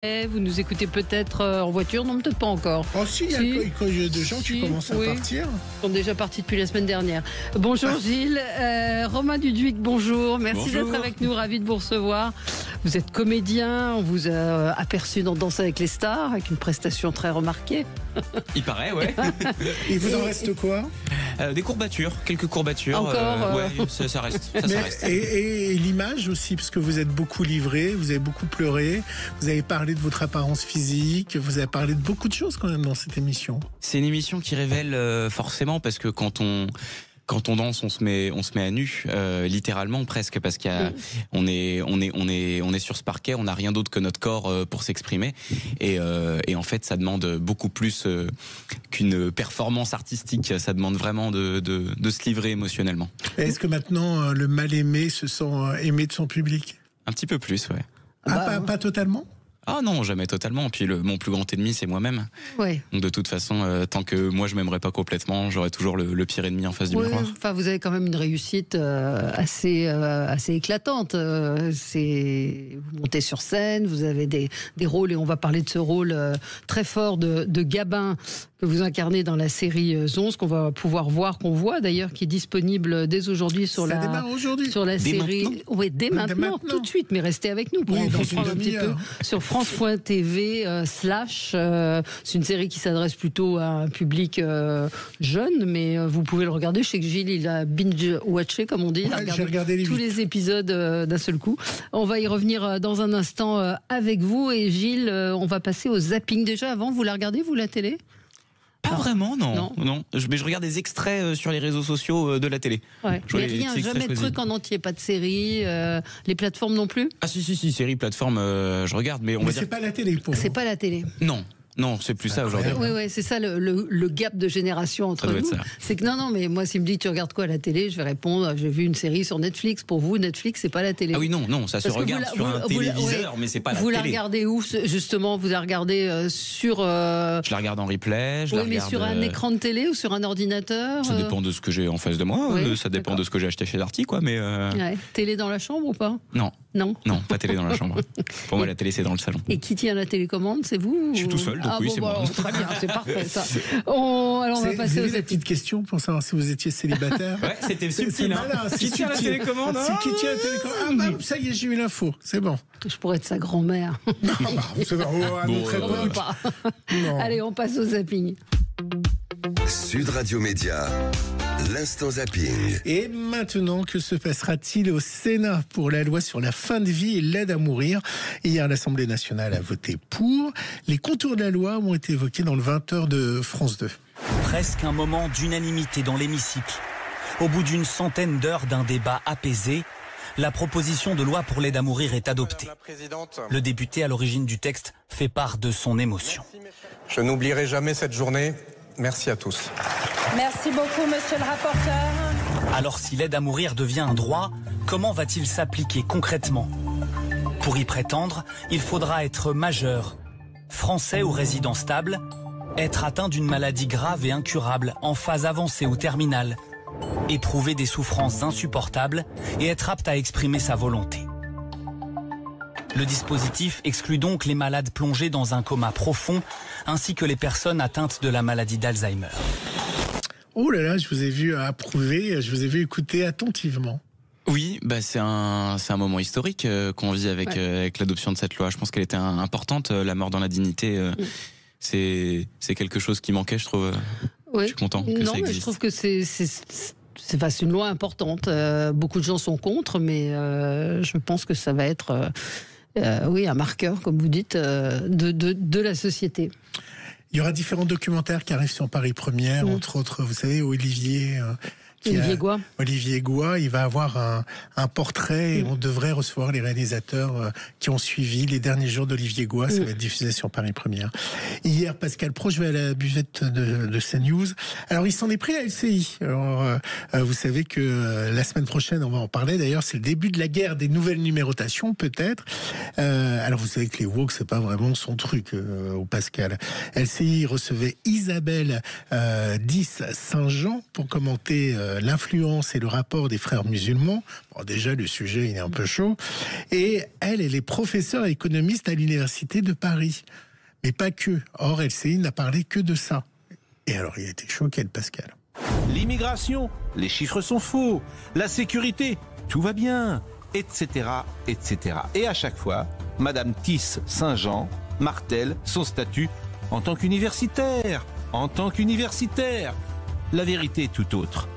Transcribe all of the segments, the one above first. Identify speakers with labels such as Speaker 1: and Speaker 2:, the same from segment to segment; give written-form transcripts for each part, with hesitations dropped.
Speaker 1: Vous nous écoutez peut-être en voiture, non, peut-être pas encore.
Speaker 2: Oh si, il y a de gens qui commencent à partir.
Speaker 1: Ils sont déjà partis depuis la semaine dernière. Bonjour Gilles, Romain Duduic, bonjour. Merci d'être avec nous, ravi de vous recevoir. Vous êtes comédien, on vous a aperçu dans Danse avec les stars, avec une prestation très remarquée.
Speaker 3: Il paraît, ouais.
Speaker 2: Il vous en reste quoi?
Speaker 3: Des courbatures, quelques courbatures.
Speaker 1: Encore
Speaker 3: ouais, ça reste. Ça reste.
Speaker 2: Et l'image aussi, parce que vous êtes beaucoup livré, vous avez beaucoup pleuré, vous avez parlé de votre apparence physique, vous avez parlé de beaucoup de choses quand même dans cette émission.
Speaker 3: C'est une émission qui révèle forcément, parce que quand on danse, on se met à nu, littéralement presque, parce qu'on est sur ce parquet, on n'a rien d'autre que notre corps pour s'exprimer, et en fait, ça demande beaucoup plus qu'une performance artistique. Ça demande vraiment de se livrer émotionnellement.
Speaker 2: Est-ce que maintenant le mal aimé se sent aimé de son public?
Speaker 3: Un petit peu plus, ouais.
Speaker 2: Pas totalement?
Speaker 3: Ah non, jamais totalement. Puis mon plus grand ennemi, c'est moi-même.
Speaker 1: Ouais.
Speaker 3: Donc de toute façon, tant que moi je m'aimerais pas complètement, j'aurai toujours le pire ennemi en face du miroir.
Speaker 1: Enfin, vous avez quand même une réussite assez éclatante. Vous montez sur scène, vous avez des rôles, et on va parler de ce rôle très fort de Gabin que vous incarnez dans la série 11, qu'on va pouvoir voir, qu'on voit d'ailleurs, qui est disponible dès aujourd'hui sur
Speaker 2: Ça démarre aujourd'hui.
Speaker 1: Sur la série. Oui, dès maintenant, tout de suite. Mais restez avec nous pour en comprendre un petit peu sur France.tv /. C'est une série qui s'adresse plutôt à un public jeune, mais vous pouvez le regarder. Je sais que Gilles, il a binge-watché, comme on dit.
Speaker 2: J'ai regardé
Speaker 1: tous les épisodes d'un seul coup. On va y revenir dans un instant avec vous. Et Gilles, on va passer au zapping. Déjà, avant, vous la regardez, vous, la télé?
Speaker 3: Pas vraiment, non. Mais je regarde des extraits sur les réseaux sociaux de la télé.
Speaker 1: Ouais. Mais rien, jamais de truc en entier, pas de série, les plateformes non plus?
Speaker 3: Ah si, série, plateforme, je regarde, mais
Speaker 2: c'est pas la télé pour vous.
Speaker 1: C'est pas la télé.
Speaker 3: Non, c'est plus ça aujourd'hui.
Speaker 1: Oui, c'est ça le gap de génération entre nous. C'est que non, mais moi, s'il me dit tu regardes quoi à la télé, je vais répondre j'ai vu une série sur Netflix. Pour vous, Netflix, c'est pas la télé.
Speaker 3: Ah oui, non, ça se regarde sur un téléviseur, mais c'est pas la télé.
Speaker 1: Vous la regardez où, justement? Vous la regardez sur.
Speaker 3: Je la regarde en replay.
Speaker 1: Mais sur un écran de télé ou sur un ordinateur?
Speaker 3: Ça dépend de ce que j'ai en face de moi. Ça dépend de ce que j'ai acheté chez Darty, quoi. Mais
Speaker 1: télé dans la chambre ou pas?
Speaker 3: Non, pas télé dans la chambre. Pour moi, la télé, c'est dans le salon.
Speaker 1: Et qui tient la télécommande? C'est vous?
Speaker 3: Je suis tout seul, donc oui, c'est moi.
Speaker 1: Très bien, c'est parfait ça. Alors on va passer aux
Speaker 2: petites questions pour savoir si vous étiez célibataire.
Speaker 3: Ouais, c'était subtil. Qui tient la télécommande?
Speaker 2: Qui tient la télécommande? Ça y est, j'ai eu l'info. C'est bon.
Speaker 1: Je pourrais être sa grand-mère.
Speaker 2: Non, c'est bon. À notre époque.
Speaker 1: Allez, on passe au zapping.
Speaker 4: Sud Radio Média. L'instant zapping.
Speaker 2: Et maintenant, que se passera-t-il au Sénat pour la loi sur la fin de vie et l'aide à mourir? Hier, l'Assemblée nationale a voté pour. Les contours de la loi ont été évoqués dans le 20h de France 2.
Speaker 5: Presque un moment d'unanimité dans l'hémicycle. Au bout d'une centaine d'heures d'un débat apaisé, la proposition de loi pour l'aide à mourir est adoptée. Le député à l'origine du texte fait part de son émotion.
Speaker 6: Je n'oublierai jamais cette journée. Merci à tous.
Speaker 7: Merci beaucoup, monsieur le rapporteur.
Speaker 5: Alors, si l'aide à mourir devient un droit, comment va-t-il s'appliquer concrètement? Pour y prétendre, il faudra être majeur, français ou résident stable, être atteint d'une maladie grave et incurable en phase avancée ou terminale, éprouver des souffrances insupportables et être apte à exprimer sa volonté. Le dispositif exclut donc les malades plongés dans un coma profond, ainsi que les personnes atteintes de la maladie d'Alzheimer.
Speaker 2: Oh là là, je vous ai vu approuver, je vous ai vu écouter attentivement.
Speaker 3: Oui, c'est un moment historique qu'on vit avec l'adoption de cette loi. Je pense qu'elle était importante. La mort dans la dignité, c'est quelque chose qui manquait, je trouve. Je suis content que ça existe. Mais
Speaker 1: je trouve que c'est une loi importante. Beaucoup de gens sont contre, mais je pense que ça va être un marqueur, comme vous dites, de la société.
Speaker 2: Il y aura différents documentaires qui arrivent sur Paris Première, entre autres, vous savez, Olivier Gouin, il va avoir un portrait et on devrait recevoir les réalisateurs qui ont suivi les derniers jours d'Olivier Gouin. Ça va être diffusé sur Paris Première. Hier, Pascal Pro, je vais à la buvette de CNews. Alors, il s'en est pris à LCI. Alors, vous savez que la semaine prochaine, on va en parler. D'ailleurs, c'est le début de la guerre des nouvelles numérotations, peut-être. Alors, vous savez que les woke, c'est pas vraiment son truc, au Pascal. LCI recevait Isabelle 10 Saint-Jean pour commenter l'influence et le rapport des frères musulmans. Bon, déjà, le sujet, il est un peu chaud. Et elle est professeure économiste à l'Université de Paris. Mais pas que. Or, LCI n'a parlé que de ça. Et alors, il a été choqué, le Pascal.
Speaker 8: L'immigration, les chiffres sont faux. La sécurité, tout va bien, etc., etc. Et à chaque fois, Madame Tisse Saint-Jean martèle son statut en tant qu'universitaire. En tant qu'universitaire. La vérité est tout autre.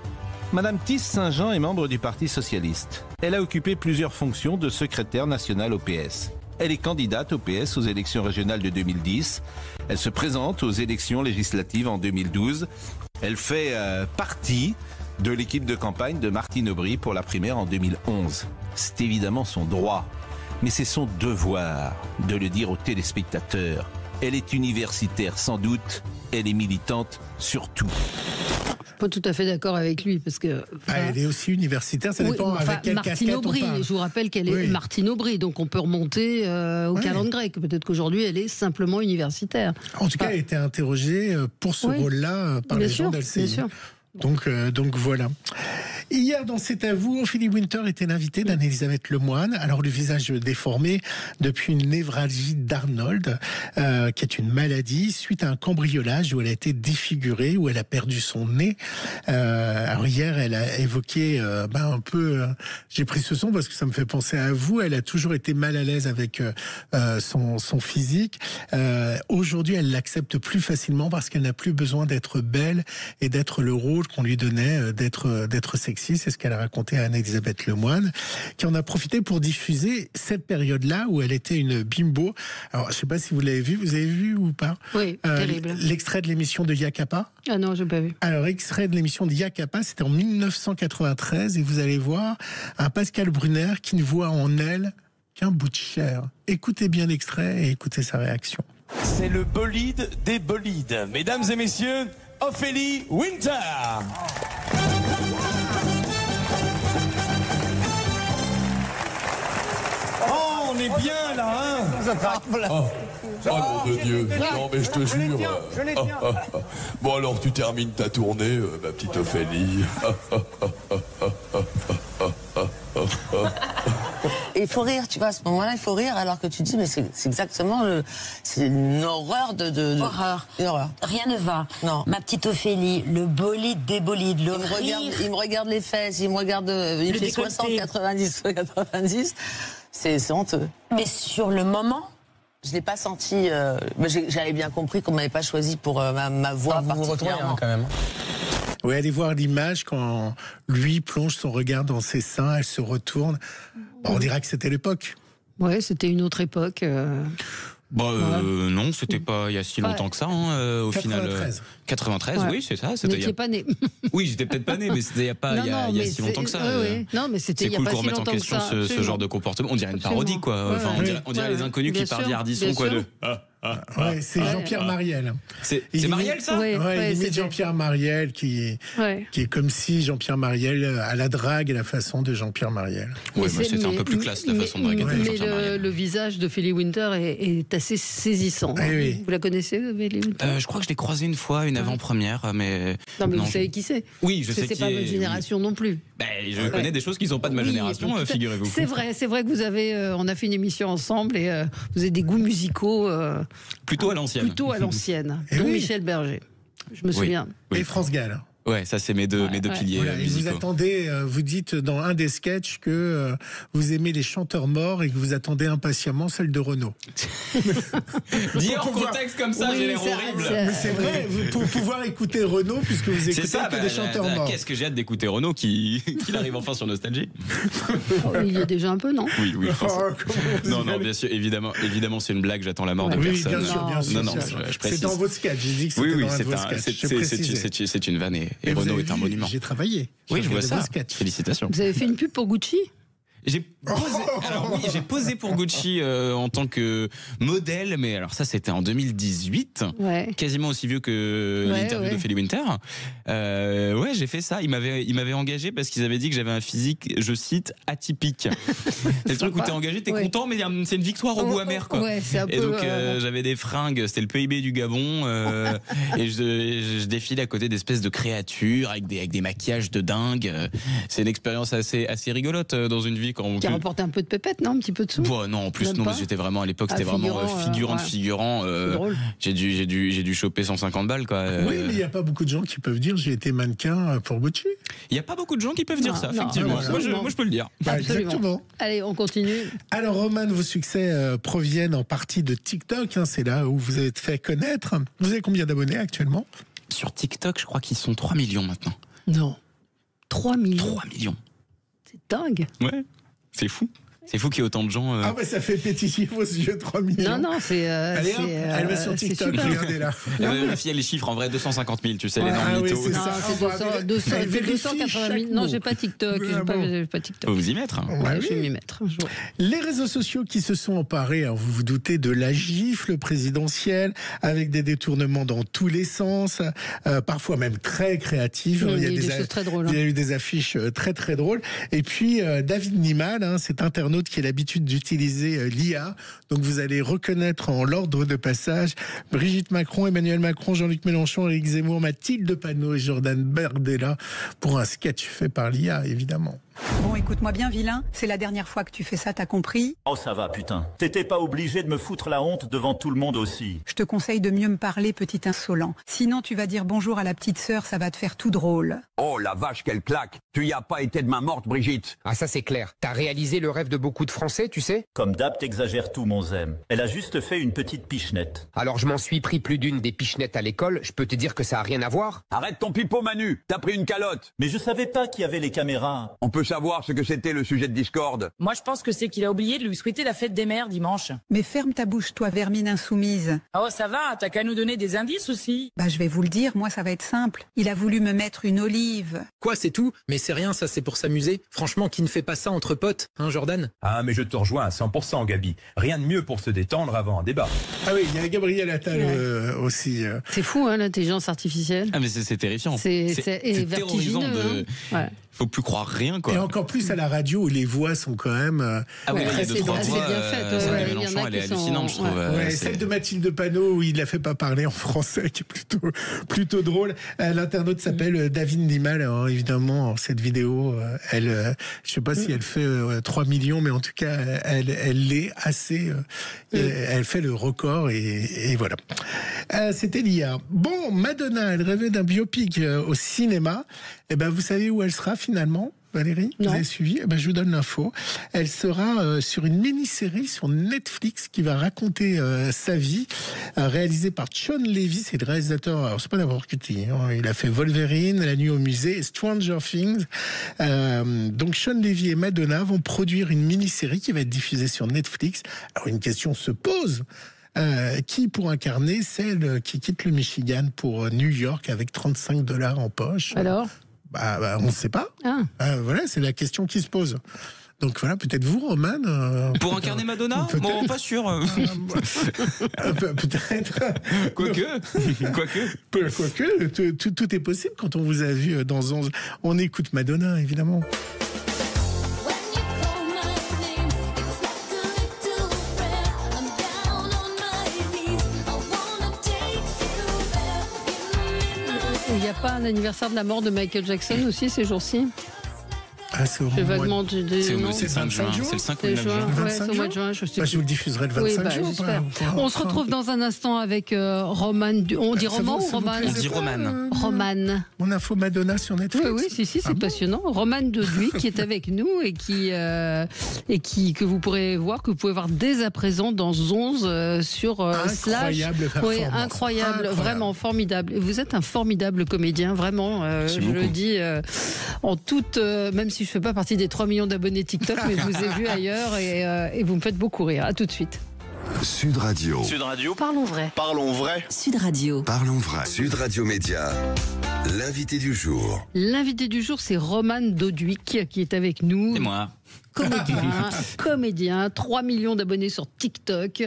Speaker 8: Madame Tisse Saint-Jean est membre du Parti socialiste. Elle a occupé plusieurs fonctions de secrétaire national au PS. Elle est candidate au PS aux élections régionales de 2010. Elle se présente aux élections législatives en 2012. Elle fait partie de l'équipe de campagne de Martine Aubry pour la primaire en 2011. C'est évidemment son droit, mais c'est son devoir de le dire aux téléspectateurs. Elle est universitaire sans doute, elle est militante surtout.
Speaker 1: Pas tout à fait d'accord avec lui parce que.
Speaker 2: Elle est aussi universitaire, ça dépend avec quelle casquette
Speaker 1: Aubry,
Speaker 2: on parle.
Speaker 1: je vous rappelle qu'elle est Martine Aubry, donc on peut remonter au calendrier grec. Peut-être qu'aujourd'hui elle est simplement universitaire.
Speaker 2: En tout cas, elle a été interrogée pour ce rôle-là par les gens d'LCI. Donc voilà. Hier, dans cet avou, Ophélie Winter était l'invitée d'Anne-Elisabeth Lemoine. Alors, le visage déformé depuis une névralgie d'Arnold, qui est une maladie suite à un cambriolage où elle a été défigurée, où elle a perdu son nez. Alors, hier, elle a évoqué un peu... j'ai pris ce son parce que ça me fait penser à vous. Elle a toujours été mal à l'aise avec son physique. Aujourd'hui, elle l'accepte plus facilement parce qu'elle n'a plus besoin d'être belle et d'être le rôle qu'on lui donnait d'être sexy. C'est ce qu'elle a raconté à Anne-Elisabeth Lemoine, qui en a profité pour diffuser cette période-là où elle était une bimbo. Alors, je ne sais pas si vous l'avez vu. Vous avez vu ou pas?
Speaker 1: Oui, terrible.
Speaker 2: L'extrait de l'émission de Yakapa.
Speaker 1: Ah non, je n'ai pas vu.
Speaker 2: Alors, extrait de l'émission de Yakapa, c'était en 1993, et vous allez voir un Pascal Brunner qui ne voit en elle qu'un bout de chair. Écoutez bien l'extrait et écoutez sa réaction.
Speaker 9: C'est le bolide des bolides. Mesdames et messieurs, Ophélie Winter. Oh, on est bien là, hein?
Speaker 10: Oh nom de Dieu, non mais je te jure. Bon alors tu termines ta tournée, ma petite Ophélie.
Speaker 11: Et il faut rire, tu vois, à ce moment-là, il faut rire, alors que tu te dis, mais c'est exactement c'est une horreur de...
Speaker 12: Horreur.
Speaker 11: Une horreur.
Speaker 12: Rien ne va.
Speaker 11: Non.
Speaker 12: Ma petite Ophélie, le bolide des bolides, le
Speaker 11: rire. Il me regarde les fesses, il me regarde, il fait 60, 90, c'est honteux.
Speaker 12: Mais sur le moment...
Speaker 11: Je ne l'ai pas senti, j'avais bien compris qu'on ne m'avait pas choisi pour ma voix particulièrement.
Speaker 6: Quand même.
Speaker 2: Oui, allez voir l'image quand lui plonge son regard dans ses seins, elle se retourne. On dirait que c'était l'époque.
Speaker 1: Ouais, c'était une autre époque.
Speaker 3: Non, c'était pas il y a si longtemps que ça, au
Speaker 2: 93.
Speaker 3: final. 93, oui, c'est ça.
Speaker 1: Vous n'étiez pas né.
Speaker 3: Oui, j'étais peut-être pas né, mais c'était il y a si longtemps que ça.
Speaker 1: Non, mais c'était il y a
Speaker 3: cool
Speaker 1: pas
Speaker 3: qu'on
Speaker 1: si
Speaker 3: remette en
Speaker 1: longtemps que
Speaker 3: question
Speaker 1: ça.
Speaker 3: ce genre de comportement. On dirait une parodie, quoi. Enfin, on dirait les inconnus qui parlent d'Ardisson, quoi.
Speaker 2: Ouais, c'est Jean-Pierre Mariel.
Speaker 3: C'est Mariel, ça?
Speaker 2: Il imite Jean-Pierre Mariel qui est comme si Jean-Pierre Mariel a la drague et la façon de Jean-Pierre Mariel.
Speaker 3: Oui, mais c'était un peu plus classe la façon de draguer Jean-Pierre Mariel.
Speaker 1: Le visage de Ophélie Winter est assez saisissant. Vous la connaissez, Ophélie Winter?
Speaker 3: Je crois que je l'ai croisée une fois, une avant-première, mais...
Speaker 1: Non, mais vous savez qui c'est?
Speaker 3: Oui, je sais qui c'est.
Speaker 1: C'est pas votre génération non plus.
Speaker 3: Je connais des choses qui ne sont pas de ma génération, figurez-vous.
Speaker 1: C'est vrai que vous avez... on a fait une émission ensemble et vous avez des goûts musicaux...
Speaker 3: Plutôt à l'ancienne.
Speaker 1: Donc Michel Berger. Je me souviens.
Speaker 2: Et France Gall.
Speaker 3: Ouais, ça c'est mes deux piliers musicaux.
Speaker 2: Vous attendez, vous dites dans un des sketchs que vous aimez les chanteurs morts et que vous attendez impatiemment celle de Renaud.
Speaker 3: Dit hors contexte comme ça, j'ai l'air horrible.
Speaker 2: Mais c'est vrai, pour pouvoir écouter Renaud, puisque vous écoutez que des chanteurs morts.
Speaker 3: Qu'est-ce que j'ai hâte d'écouter Renaud qu'il arrive enfin sur Nostalgie.
Speaker 1: Il y a déjà un peu, non?
Speaker 3: Oui, non, bien sûr, évidemment c'est une blague, j'attends la mort de personne.
Speaker 2: Bien sûr.
Speaker 3: Non, je précise.
Speaker 2: C'est dans votre sketch, j'ai dit que c'était dans votre sketch.
Speaker 3: C'est une vanne. Et Renaud est un monument.
Speaker 2: J'ai travaillé.
Speaker 3: Oui, je vois ça. Félicitations.
Speaker 1: Vous avez fait une pub pour Gucci?
Speaker 3: J'ai posé pour Gucci en tant que modèle, mais alors ça c'était en 2018, quasiment aussi vieux que l'interview d'Ophélie Winter. J'ai fait ça. Ils m'avaient engagé parce qu'ils avaient dit que j'avais un physique, je cite, atypique. C'est le truc où t'es engagé, t'es content, mais c'est une victoire au goût amer, quoi. Et donc j'avais des fringues, c'était le PIB du Gabon, et je défile à côté d'espèces de créatures avec des maquillages de dingue. C'est une expérience assez rigolote dans une vie.
Speaker 1: Qui a rapporté un peu de pépette, non? Un petit peu de sous?
Speaker 3: Non, en plus, non, parce que j'étais vraiment, à l'époque, c'était vraiment figurant de figurant. J'ai dû choper 150 balles, quoi.
Speaker 2: Oui, mais il n'y a pas beaucoup de gens qui peuvent dire j'ai été mannequin pour Gucci.
Speaker 3: Il n'y a pas beaucoup de gens qui peuvent dire ça, effectivement. Moi, je peux le dire.
Speaker 2: Exactement.
Speaker 1: Allez, on continue.
Speaker 2: Alors, Roman, vos succès proviennent en partie de TikTok. C'est là où vous êtes fait connaître. Vous avez combien d'abonnés actuellement?
Speaker 3: Sur TikTok, je crois qu'ils sont 3 millions maintenant.
Speaker 1: Non. 3 millions.
Speaker 3: 3 millions.
Speaker 1: C'est dingue.
Speaker 3: Ouais. C'est fou. C'est fou qu'il y ait autant de gens.
Speaker 2: Ah, mais ça fait pétiller vos yeux, 3 millions.
Speaker 1: Non, c'est.
Speaker 2: Elle va sur TikTok, regardez là.
Speaker 3: Elle va vérifier les chiffres, en vrai, 250 000, tu sais, les normes mythos.
Speaker 1: C'est ça. C'est 280 000. Non, j'ai pas TikTok. J'ai pas TikTok.
Speaker 3: Faut vous y mettre.
Speaker 1: Je vais m'y mettre un jour.
Speaker 2: Les réseaux sociaux qui se sont emparés, alors vous vous doutez de la gifle présidentielle, avec des détournements dans tous les sens, parfois même très créatifs.
Speaker 1: Il y a des choses très drôles.
Speaker 2: Il y a eu des affiches très très drôles. Et puis David Nimal, cet internaute qui a l'habitude d'utiliser l'IA. Donc vous allez reconnaître en l'ordre de passage Brigitte Macron, Emmanuel Macron, Jean-Luc Mélenchon, Éric Zemmour, Mathilde Panot et Jordan Bardella pour un sketch fait par l'IA, évidemment.
Speaker 13: Bon, écoute-moi bien, vilain. C'est la dernière fois que tu fais ça, t'as compris?
Speaker 14: Oh, ça va, putain. T'étais pas obligé de me foutre la honte devant tout le monde aussi.
Speaker 13: Je te conseille de mieux me parler, petit insolent. Sinon, tu vas dire bonjour à la petite sœur, ça va te faire tout drôle.
Speaker 15: Oh, la vache, quelle claque. Tu y as pas été de main morte, Brigitte.
Speaker 16: Ah, ça c'est clair. T'as réalisé le rêve de beaucoup de Français, tu sais?
Speaker 14: Comme d'hab, t'exagères tout, mon zème. Elle a juste fait une petite pichenette.
Speaker 16: Alors, je m'en suis pris plus d'une des pichenettes à l'école. Je peux te dire que ça a rien à voir.
Speaker 15: Arrête ton pipeau, Manu. T'as pris une calotte.
Speaker 14: Mais je savais pas qu'il y avait les caméras.
Speaker 15: On peut savoir ce que c'était le sujet de discorde.
Speaker 17: Moi, je pense que c'est qu'il a oublié de lui souhaiter la fête des mères dimanche.
Speaker 13: Mais ferme ta bouche, toi, vermine insoumise.
Speaker 17: Oh, ça va, t'as qu'à nous donner des indices aussi.
Speaker 13: Bah, je vais vous le dire, moi, ça va être simple. Il a voulu me mettre une olive.
Speaker 18: Quoi, c'est tout? Mais c'est rien, ça, c'est pour s'amuser. Franchement, qui ne fait pas ça entre potes, hein, Jordan?
Speaker 19: Ah, mais je te rejoins à 100%, Gabi. Rien de mieux pour se détendre avant un débat.
Speaker 2: Ah oui, il y a Gabriel Attal aussi.
Speaker 1: C'est fou, hein, l'intelligence artificielle.
Speaker 3: Ah, mais c'est terrifiant.
Speaker 1: C'est
Speaker 3: terrorisant
Speaker 1: de...
Speaker 3: Faut plus croire rien, quoi.
Speaker 2: Et encore plus à la radio où les voix sont quand même.
Speaker 3: Ah oui, il y a 2-3 voix. Celle de Mélenchon, elle est hallucinante, je trouve.
Speaker 2: Celle de Mathilde Panot où il la fait pas parler en français, qui est plutôt drôle. L'internaute s'appelle David Nimal. Alors, évidemment, cette vidéo, je sais pas si elle fait 3 millions, mais en tout cas, elle l'est assez. Elle fait le record et voilà. C'était l'IA. Bon, Madonna, elle rêvait d'un biopic au cinéma. Eh ben, vous savez où elle sera finalement, Valérie?
Speaker 1: Non.
Speaker 2: Vous avez suivi? Eh ben, je vous donne l'info. Elle sera sur une mini-série sur Netflix qui va raconter sa vie, réalisée par Sean Levy. C'est le réalisateur, alors c'est pas n'importe qui, hein. Il a fait Wolverine, La Nuit au musée et Stranger Things. Donc Sean Levy et Madonna vont produire une mini-série qui va être diffusée sur Netflix. Alors une question se pose. Qui pour incarner celle qui quitte le Michigan pour New York avec $35 en poche?
Speaker 1: Alors
Speaker 2: on ne sait pas. Voilà, c'est la question qui se pose. Donc voilà, peut-être vous, Roman.
Speaker 3: Pour incarner Madonna? Bon, pas sûr.
Speaker 2: Peut-être.
Speaker 3: Quoique.
Speaker 2: Tout est possible quand on vous a vu dans 11. On écoute Madonna, évidemment.
Speaker 1: Il n'y a pas un anniversaire de la mort de Michael Jackson aussi ces jours-ci?
Speaker 2: Ah, c'est
Speaker 3: le 5 juin. C'est le 5 ou le 9 juin.
Speaker 1: C'est au mois de juin. Je
Speaker 2: vous le diffuserai le 25 juin.
Speaker 1: On se retrouve dans un instant avec Roman. On dit Roman ou Roman?
Speaker 3: On dit Roman.
Speaker 1: Roman.
Speaker 2: Mon info Madonna sur Netflix.
Speaker 1: Oui, c'est passionnant. Roman Doduy qui est avec nous et que vous pourrez voir, que vous pouvez voir dès à présent dans 11 sur
Speaker 2: incroyable
Speaker 1: Slash. Oui, incroyable, vraiment formidable. Et vous êtes un formidable comédien, vraiment. Je le dis en toute, même si je fais pas partie des 3 millions d'abonnés TikTok, mais je vous ai vu ailleurs et vous me faites beaucoup rire. À tout de suite.
Speaker 4: Sud Radio.
Speaker 1: Parlons vrai.
Speaker 4: Parlons vrai.
Speaker 12: Sud Radio.
Speaker 4: Parlons vrai. Sud Radio Média. L'invité du jour.
Speaker 1: L'invité du jour, c'est Roman Doduic qui est avec nous.
Speaker 3: C'est moi.
Speaker 1: Comédien, 3 millions d'abonnés sur TikTok.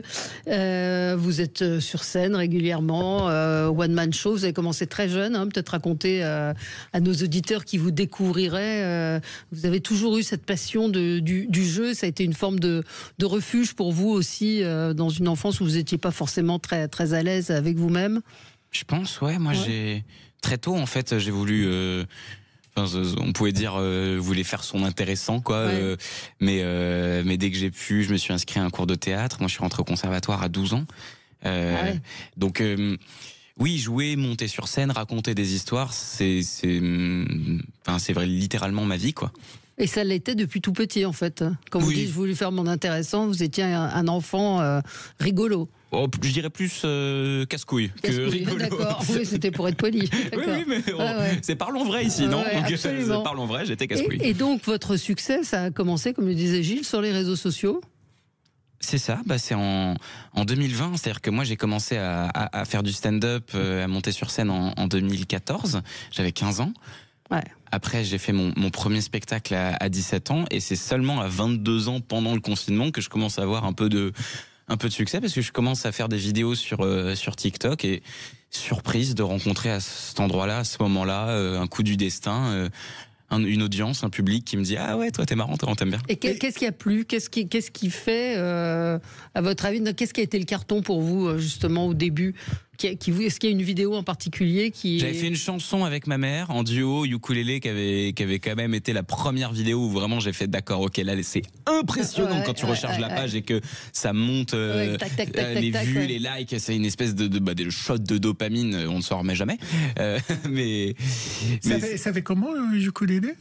Speaker 1: Vous êtes sur scène régulièrement, one man show. Vous avez commencé très jeune, hein, peut-être raconter à nos auditeurs qui vous découvriraient. Vous avez toujours eu cette passion du jeu. Ça a été une forme de refuge pour vous aussi dans une enfance où vous n'étiez pas forcément très très à l'aise avec vous-même.
Speaker 3: Je pense, ouais. Moi, j'ai très tôt en fait, j'ai voulu. On pouvait dire voulait faire son intéressant quoi, mais dès que j'ai pu, je me suis inscrit à un cours de théâtre. Moi, je suis rentré au conservatoire à 12 ans. Donc oui, jouer, monter sur scène, raconter des histoires, c'est vrai, littéralement ma vie quoi.
Speaker 1: Et ça l'était depuis tout petit en fait. Quand vous dites je voulais faire mon intéressant, vous étiez un enfant rigolo.
Speaker 3: Oh, je dirais plus casse-couille que rigolo.
Speaker 1: D'accord, oui, c'était pour être poli.
Speaker 3: Oui, mais c'est parlons vrai ici, non? Donc, parlons vrai, j'étais casse-couille.
Speaker 1: Et donc, votre succès, ça a commencé, comme le disait Gilles, sur les réseaux sociaux?
Speaker 3: C'est ça, c'est en 2020, c'est-à-dire que moi j'ai commencé à faire du stand-up, à monter sur scène en 2014, j'avais 15 ans.
Speaker 1: Ouais.
Speaker 3: Après, j'ai fait mon premier spectacle à 17 ans, et c'est seulement à 22 ans, pendant le confinement, que je commence à avoir un peu de succès, parce que je commence à faire des vidéos sur TikTok, et surprise de rencontrer à cet endroit-là, à ce moment-là, un coup du destin, une audience, un public qui me dit ah ouais, toi t'es marrant, t'aimes bien.
Speaker 1: Et qu'est-ce qui a plu, qu'est-ce qui fait à votre avis, qu'est-ce qui a été le carton pour vous justement au début? Est-ce qu'il y a une vidéo en particulier qui...
Speaker 3: J'avais fait une chanson avec ma mère en duo ukulélé qui avait quand même été la première vidéo où vraiment j'ai fait d'accord, ok, là c'est impressionnant quand tu recharges la page et que ça monte les vues, les likes, c'est une espèce de shot de dopamine, on ne s'en remet jamais.
Speaker 2: Ça fait comment le ukulélé?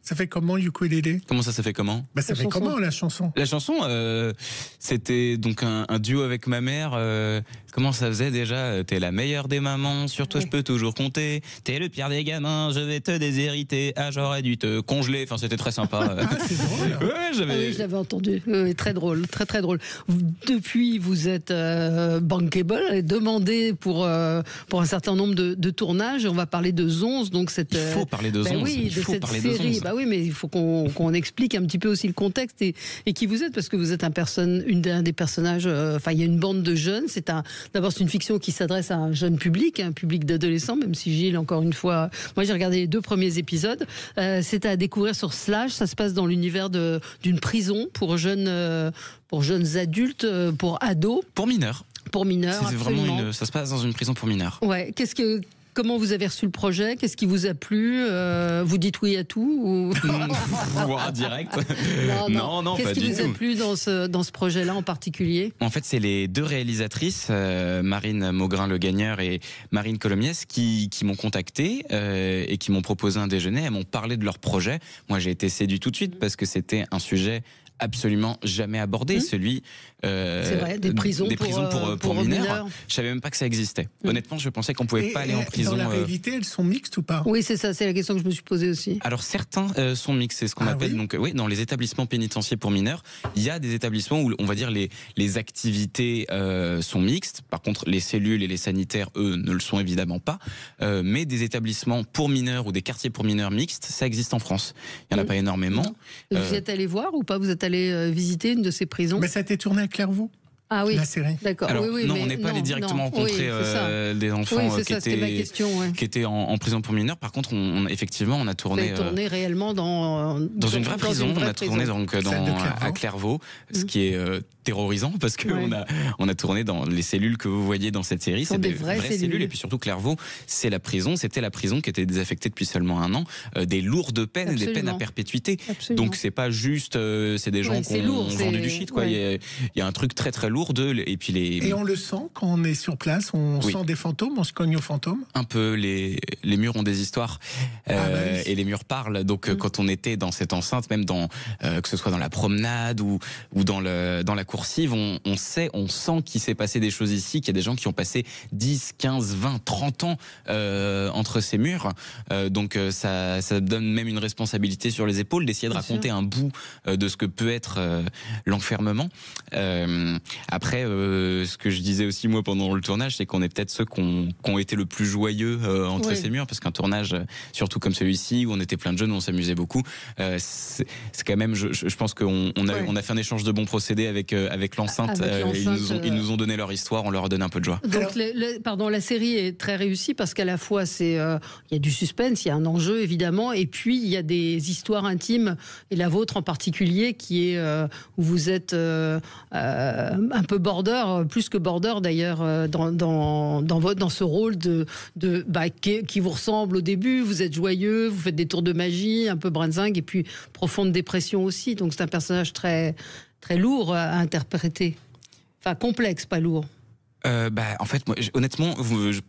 Speaker 2: Ça fait comment ukulélé?
Speaker 3: Comment ça fait comment?
Speaker 2: Ça fait comment la chanson?
Speaker 3: La chanson, c'était donc un duo avec ma mère. Comment ça faisait déjà? T'es la meilleure des mamans, sur toi je peux toujours compter. T'es le pire des gamins, je vais te déshériter. Ah, j'aurais dû te congeler. Enfin, c'était très sympa.
Speaker 2: C'est drôle.
Speaker 1: Oui, je l'avais entendu. Très drôle, très très drôle. Depuis, vous êtes bankable et demandé pour un certain nombre de tournages. On va parler de Zonz, donc cette.
Speaker 3: Il faut parler de Zonz.
Speaker 1: Oui,
Speaker 3: il faut parler de Zonz.
Speaker 1: Bah oui, mais il faut qu'on explique un petit peu aussi le contexte et qui vous êtes, parce que vous êtes un des personnages. Enfin, il y a une bande de jeunes. D'abord, c'est une fiction qui s'adresse à un jeune public, un public d'adolescents, même si Gilles, encore une fois, moi j'ai regardé les 2 premiers épisodes. C'est à découvrir sur Slash. Ça se passe dans l'univers d'une prison pour jeunes adultes, pour ados.
Speaker 3: Pour mineurs.
Speaker 1: Pour mineurs,
Speaker 3: c'est vraiment ça se passe dans une prison pour mineurs.
Speaker 1: Ouais. Comment vous avez reçu le projet? Qu'est-ce qui vous a plu? Vous dites oui à tout ou...
Speaker 3: Direct. Non,
Speaker 1: Qu'est-ce
Speaker 3: pas du tout.
Speaker 1: qui vous a plu dans ce projet-là en particulier?
Speaker 3: En fait, c'est les 2 réalisatrices, Marine Maugrain-Le Gagneur et Marine Colomiès, qui m'ont contacté et qui m'ont proposé un déjeuner. Elles m'ont parlé de leur projet. Moi, j'ai été séduit tout de suite parce que c'était un sujet absolument jamais abordé, celui
Speaker 1: c'est vrai, des prisons
Speaker 3: pour mineurs. Je savais même pas que ça existait. Honnêtement, je pensais qu'on pouvait pas aller en prison.
Speaker 2: Dans la réalité, elles sont mixtes ou pas?
Speaker 1: Oui, c'est ça, c'est la question que je me suis posée aussi.
Speaker 3: Alors certains sont mixtes, c'est ce qu'on appelle donc dans les établissements pénitentiaires pour mineurs, il y a des établissements où on va dire les activités sont mixtes. Par contre, les cellules et les sanitaires, eux, ne le sont évidemment pas. Mais des établissements pour mineurs ou des quartiers pour mineurs mixtes, ça existe en France. Il y en a pas énormément.
Speaker 1: Vous y êtes allé voir ou pas? Vous êtes allé visiter une de ces prisons?
Speaker 2: Mais ça a été tourné à Clairvaux.
Speaker 1: Ah oui,
Speaker 2: la série.
Speaker 1: D'accord.
Speaker 3: Alors,
Speaker 1: oui,
Speaker 3: non, on n'est pas allé directement rencontrer des enfants qui étaient en prison pour mineurs. Par contre, effectivement, on a tourné.
Speaker 1: Vous avez tourné réellement dans
Speaker 3: une vraie prison. On a tourné donc à Clairvaux, ce qui est terrorisant parce que on a tourné dans les cellules que vous voyez dans cette série. C'est des vraies cellules. Et puis surtout, Clairvaux, c'est la prison. C'était la prison qui était désaffectée depuis seulement 1 an. Des lourdes peines et des peines à perpétuité. Absolument. Donc c'est pas juste, c'est des gens qui ont vendu du shit. Quoi. Il y a un truc très très lourd. Et
Speaker 2: on le sent quand on est sur place, on sent des fantômes, on se cogne aux fantômes.
Speaker 3: Un peu, les murs ont des histoires et les murs parlent. Donc quand on était dans cette enceinte, même que ce soit dans la promenade ou dans la cour coursive, on sait, on sent qu'il s'est passé des choses ici, qu'il y a des gens qui ont passé 10, 15, 20, 30 ans entre ces murs. Donc ça donne même une responsabilité sur les épaules d'essayer de raconter un bout de ce que peut être l'enfermement. Après, ce que je disais aussi moi pendant le tournage, c'est qu'on est peut-être ceux qui ont été le plus joyeux entre ces murs, parce qu'un tournage, surtout comme celui-ci, où on était plein de jeunes, où on s'amusait beaucoup, c'est quand même, je pense qu'on a fait un échange de bons procédés avec l'enceinte. Ils nous ont donné leur histoire, on leur a donné un peu de joie.
Speaker 1: Donc la série est très réussie parce qu'à la fois il y a du suspense, il y a un enjeu évidemment, et puis il y a des histoires intimes, et la vôtre en particulier, qui est où vous êtes un peu border, plus que border d'ailleurs, dans ce rôle qui vous ressemble au début. Vous êtes joyeux, vous faites des tours de magie, un peu brinzingue, et puis profonde dépression aussi. Donc c'est un personnage très, très lourd à interpréter. Enfin, complexe, pas lourd.
Speaker 3: En fait, moi, honnêtement,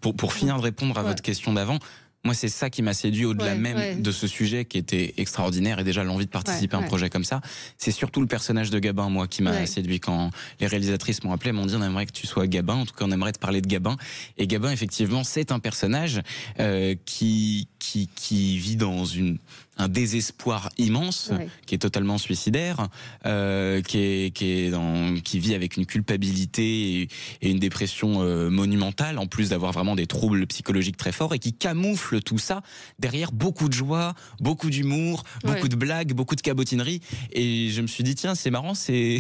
Speaker 3: pour finir de répondre à votre question d'avant, moi, c'est ça qui m'a séduit au-delà de ce sujet qui était extraordinaire, et déjà l'envie de participer à un projet comme ça. C'est surtout le personnage de Gabin, moi, qui m'a séduit. Quand les réalisatrices m'ont appelé, m'ont dit on aimerait que tu sois Gabin, en tout cas on aimerait te parler de Gabin. Et Gabin, effectivement, c'est un personnage qui vit dans un désespoir immense, qui est totalement suicidaire, qui vit avec une culpabilité et une dépression monumentale, en plus d'avoir vraiment des troubles psychologiques très forts, et qui camoufle tout ça derrière beaucoup de joie, beaucoup d'humour, beaucoup de blagues, beaucoup de cabotinerie. Et je me suis dit, tiens, c'est marrant, c'est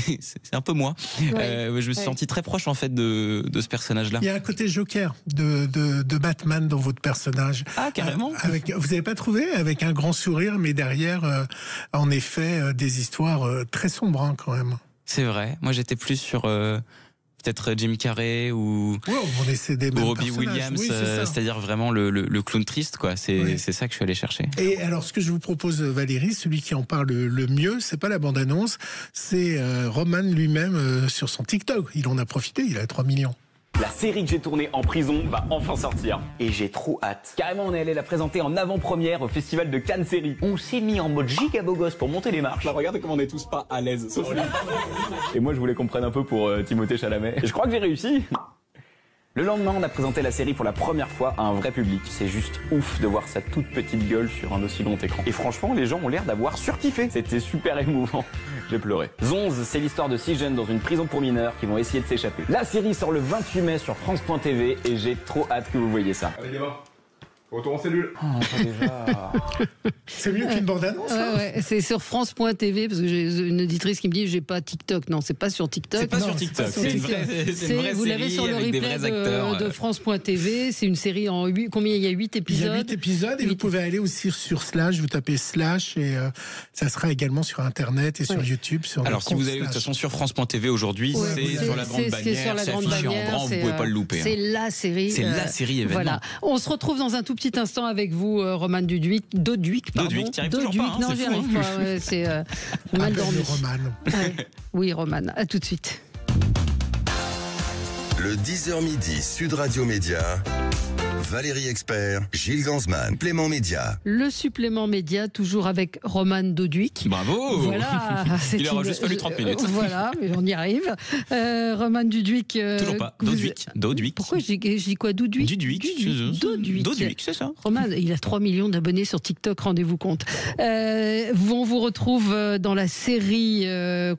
Speaker 3: un peu moi. Je me suis senti très proche, en fait, de ce personnage-là.
Speaker 2: Il y a un côté Joker de Batman dans votre personnage.
Speaker 3: Ah, carrément.
Speaker 2: Vous n'avez pas trouvé, avec un grand sourire, mais derrière, en effet, des histoires très sombres, quand même.
Speaker 3: C'est vrai. Moi, j'étais plus sur peut-être Jim Carrey ou Robbie Williams, c'est-à-dire vraiment le clown triste, quoi. C'est ça que je suis allé chercher.
Speaker 2: Et alors, ce que je vous propose, Valérie, celui qui en parle le mieux, c'est pas la bande-annonce, c'est Roman lui-même sur son TikTok. Il en a profité, il a 3 millions.
Speaker 20: La série que j'ai tournée en prison va enfin sortir. Et j'ai trop hâte. Carrément, on est allé la présenter en avant-première au festival de Cannes Série. On s'est mis en mode giga beau gosse pour monter les marches. Là, regardez comment on est tous pas à l'aise. Et moi, je voulais qu'on prenne un peu pour Timothée Chalamet. Et je crois que j'ai réussi. Le lendemain, on a présenté la série pour la première fois à un vrai public. C'est juste ouf de voir sa toute petite gueule sur un aussi long écran. Et franchement, les gens ont l'air d'avoir surkiffé. C'était super émouvant. J'ai pleuré. Zonz, c'est l'histoire de 6 jeunes dans une prison pour mineurs qui vont essayer de s'échapper. La série sort le 28 mai sur France.tv et j'ai trop hâte que vous voyez ça.
Speaker 10: Allez, gamin. Retour en cellule.
Speaker 20: Oh, pas déjà.
Speaker 2: C'est mieux qu'une bande-annonce.
Speaker 1: C'est sur France.tv, parce que j'ai une auditrice qui me dit j'ai pas TikTok. Non, c'est pas sur TikTok.
Speaker 3: C'est pas sur TikTok. C'est une vraie
Speaker 1: vous l'avez sur le replay de France.tv. C'est une série en 8. Combien il y a 8 épisodes.
Speaker 2: Il y a 8 épisodes, et vous pouvez aller aussi sur Slash. Vous tapez Slash, et ça sera également sur Internet et sur YouTube.
Speaker 3: Alors, si vous allez de toute façon sur France.tv aujourd'hui, c'est sur la grande bannière. C'est affiché en grand, vous pouvez pas le louper.
Speaker 1: C'est la série.
Speaker 3: C'est la série événement.
Speaker 1: Voilà. On se retrouve dans un tout petit instant avec vous, Roman Doduic, pardon.
Speaker 3: Doduic, t'y arrives toujours pas, hein,
Speaker 1: non, j'y arrive pas. C'est mal dormi.
Speaker 2: Roman.
Speaker 1: Oui, Roman. À tout de suite.
Speaker 4: Le 10h midi, Sud Radio Média. Valérie Expert, Gilles Gansman, Supplément Média.
Speaker 1: Le supplément média, toujours avec Roman Doduic.
Speaker 3: Bravo.
Speaker 1: Voilà.
Speaker 3: Il aura juste fallu 30 minutes.
Speaker 1: Voilà, mais on y arrive. Roman Doduic.
Speaker 3: Toujours pas. Doduic.
Speaker 1: Pourquoi je dis quoi, Doduic?
Speaker 3: Doduic, c'est ça.
Speaker 1: Roman, il a 3 millions d'abonnés sur TikTok, rendez-vous compte. On vous retrouve dans la série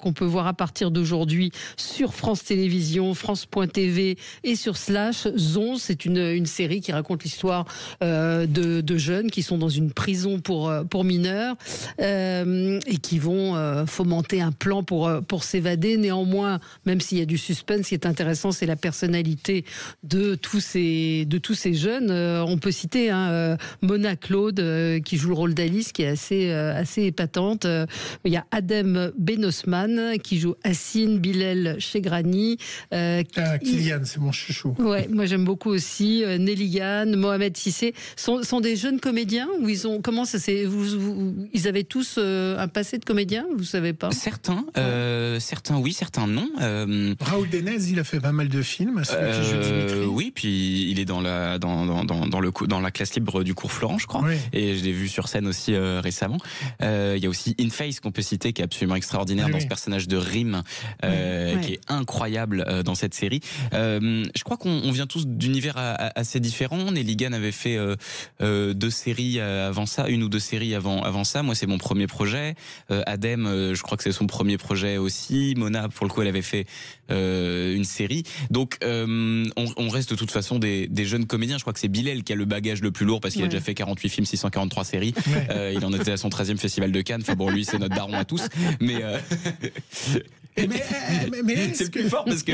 Speaker 1: qu'on peut voir à partir d'aujourd'hui sur France Télévisions, France.tv et sur Slash. Zonz, c'est une série qui raconte l'histoire de jeunes qui sont dans une prison pour mineurs et qui vont fomenter un plan pour s'évader. Néanmoins, même s'il y a du suspense, ce qui est intéressant, c'est la personnalité de tous ces jeunes. On peut citer Mona Claude qui joue le rôle d'Alice, qui est assez épatante. Il y a Adem Benosman qui joue Hassine Bilal Chegrani.
Speaker 2: Kylian, c'est mon chouchou.
Speaker 1: Ouais, moi j'aime beaucoup aussi Nelly Yann, Mohamed Sissé, sont des jeunes comédiens ou ils ont comment ça s'est ils avaient tous un passé de comédien, vous savez pas?
Speaker 3: Certains oui, certains non.
Speaker 2: Raoul Denez, il a fait pas mal de films.
Speaker 3: Oui, puis il est dans la classe libre du cours Florent, je crois. Oui. Et je l'ai vu sur scène aussi récemment. Il y a aussi In Face qu'on peut citer, qui est absolument extraordinaire dans ce personnage de Rim, qui est incroyable dans cette série. Je crois qu'on vient tous d'univers assez différents. Nelly Gann avait fait 2 séries avant ça, 1 ou 2 séries avant ça. Moi, c'est mon premier projet. Adem, je crois que c'est son premier projet aussi. Mona, pour le coup, elle avait fait une série. Donc, on reste de toute façon des jeunes comédiens. Je crois que c'est Bilal qui a le bagage le plus lourd parce qu'il a déjà fait 48 films, 643 séries. Il en était à son 13e festival de Cannes. Enfin bon, lui, c'est notre daron à tous. Mais c'est le plus fort parce que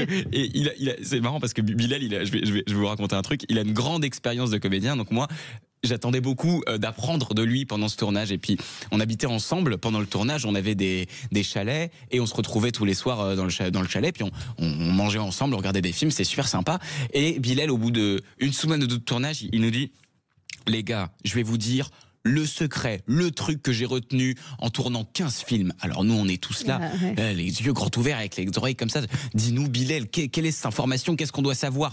Speaker 3: c'est marrant parce que Bilal, je vais vous raconter un truc. Il a une grande expérience de comédien. Donc moi, j'attendais beaucoup d'apprendre de lui pendant ce tournage. Et puis, on habitait ensemble pendant le tournage. On avait des chalets et on se retrouvait tous les soirs dans le chalet. Puis on mangeait ensemble, on regardait des films. C'était super sympa. Et Bilal, au bout d'une semaine de tournage, il nous dit: les gars, je vais vous dire le secret, le truc que j'ai retenu en tournant 15 films. Alors nous, on est tous là, les yeux grands ouverts avec les oreilles comme ça. Dis-nous, Bilal, quelle est cette information? Qu'est-ce qu'on doit savoir?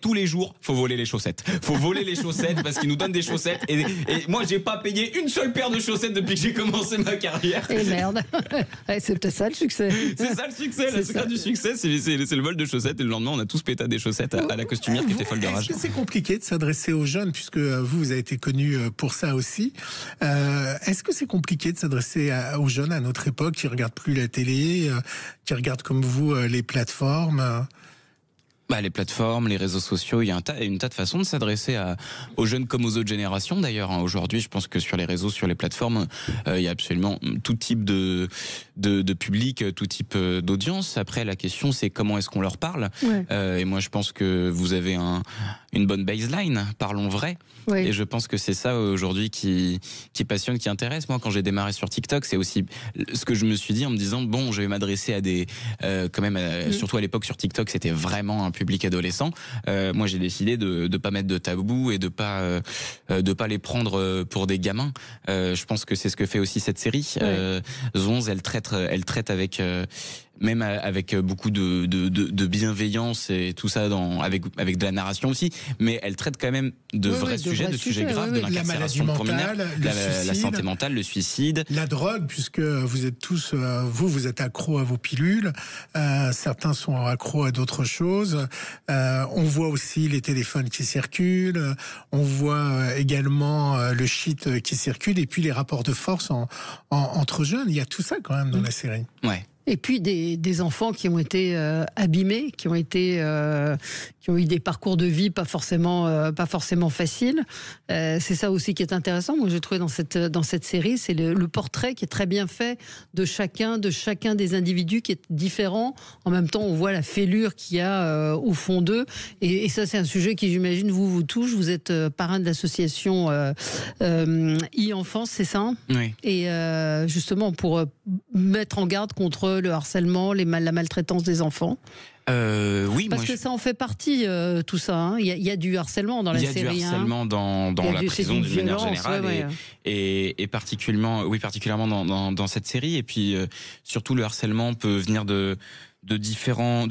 Speaker 3: Tous les jours, faut voler les chaussettes. Faut voler les chaussettes parce qu'ils nous donnent des chaussettes. Et moi, j'ai pas payé une seule paire de chaussettes depuis que j'ai commencé ma carrière.
Speaker 1: Et merde. C'est peut-être ça le succès.
Speaker 3: C'est ça le succès. Le secret du succès, c'est le vol de chaussettes. Et le lendemain, on a tous pété des chaussettes à la costumière qui était folle de rage.
Speaker 2: Est-ce que c'est compliqué de s'adresser aux jeunes, puisque vous avez été connu pour ça aussi? Est-ce que c'est compliqué de s'adresser aux jeunes à notre époque qui regardent plus la télé, qui regardent comme vous les plateformes?
Speaker 3: Les plateformes, les réseaux sociaux, il y a une tas de façons de s'adresser aux jeunes comme aux autres générations d'ailleurs. Aujourd'hui, je pense que sur les réseaux, sur les plateformes, il y a absolument tout type de public, tout type d'audience. Après, la question, c'est comment est-ce qu'on leur parle. Et moi, je pense que vous avez une bonne baseline, parlons vrai. Et je pense que c'est ça aujourd'hui qui passionne, qui intéresse. Moi, quand j'ai démarré sur TikTok, c'est aussi ce que je me suis dit en me disant, bon, je vais m'adresser à des... surtout à l'époque sur TikTok, c'était vraiment un public adolescent. Moi, j'ai décidé de pas mettre de tabou et de pas les prendre pour des gamins. Je pense que c'est ce que fait aussi cette série. Zonz, elle traite avec même avec beaucoup de bienveillance et tout ça avec de la narration aussi, mais elle traite quand même de vrais sujets, de sujets graves, de l'incarcération pour mineurs, la santé mentale, le suicide,
Speaker 2: la drogue, puisque vous êtes tous, vous êtes accros à vos pilules, certains sont accros à d'autres choses. On voit aussi les téléphones qui circulent, on voit également le shit qui circule, et puis les rapports de force entre jeunes. Il y a tout ça quand même dans la série.
Speaker 3: Ouais.
Speaker 1: Et puis des enfants qui ont été abîmés, qui ont eu des parcours de vie pas forcément faciles. C'est ça aussi qui est intéressant. Moi, j'ai trouvé dans cette série, c'est le portrait qui est très bien fait de chacun des individus qui est différent. En même temps, on voit la fêlure qu'il y a au fond d'eux. Et ça, c'est un sujet qui, j'imagine, vous touche. Vous êtes parrain de l'association e-enfance, c'est ça?
Speaker 3: Oui.
Speaker 1: Et justement, pour mettre en garde contre le harcèlement, la maltraitance des enfants.
Speaker 3: Oui,
Speaker 1: parce que ça en fait partie, tout ça. Hein. Il y a du harcèlement dans la série.
Speaker 3: Il y a du harcèlement dans la prison d'une manière générale, et particulièrement dans cette série. Et puis surtout, le harcèlement peut venir de différents